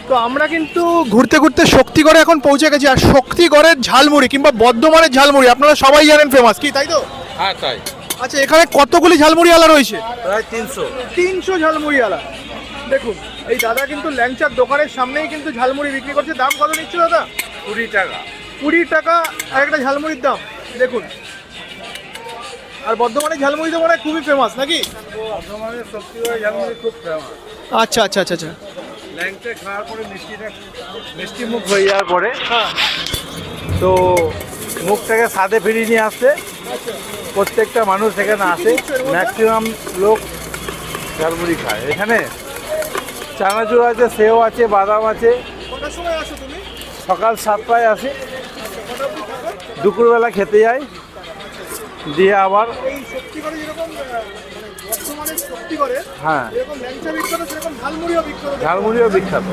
তো আমরা কিন্তু ঘুরতে ঘুরতে শক্তিগড়ে এখন পৌঁছে গেছি, আর শক্তিগড়ের ঝালমুড়ি কিংবা বর্ধমানের ঝালমুড়ি আপনারা সবাই জানেন ফেমাস, কি তাই তো? হ্যাঁ তাই, আচ্ছা, এখানে কতগুলি ঝালমুড়ি আলা রয়েছে? প্রায় 300। 300 ঝালমুড়ি আলা। দেখুন, এই দাদা কিন্তু ল্যাংচার দোকানের সামনেই কিন্তু ঝালমুড়ি বিক্রি করছে। দাম কত নিচ্ছে দাদা? 20 টাকা। 20 টাকা আর একটা ঝালমুড়ির দাম, দেখুন। আর বর্ধমানের ঝালমুড়ি তো মনে হয় খুবই ফেমাস নাকি? বর্ধমানের শক্তিগড়ের ঝালমুড়ি খুব ফেমাস। আচ্ছা আচ্ছা আচ্ছা আচ্ছা। ল্যাংচা খাওয়ার পরে মিষ্টি মুখ হয়ে যাওয়ার পরে হ্যাঁ, তো মুখটাকে স্বাদে ফিরিয়ে নিয়ে আসতে প্রত্যেকটা মানুষ এখানে আসে। ম্যাক্সিমাম লোক ঝালমুড়ি খায়। এখানে চানাচুর আছে, সেও আছে, বাদাম আছে। কটার সময় আসো তুমি? সকাল 7টায় আসি, কটা অবধি থাকো? দুপুরবেলা খেতে যাই, দিয়ে আবার এই শক্তিগড়ে যেরকম বর্ধমানের শক্তিগড়ে হ্যাঁ যেরকম ল্যাংচা বিখ্যাত, সেরকম ঝালমুড়িও বিখ্যাত। ঝালমুড়িও বিখ্যাত।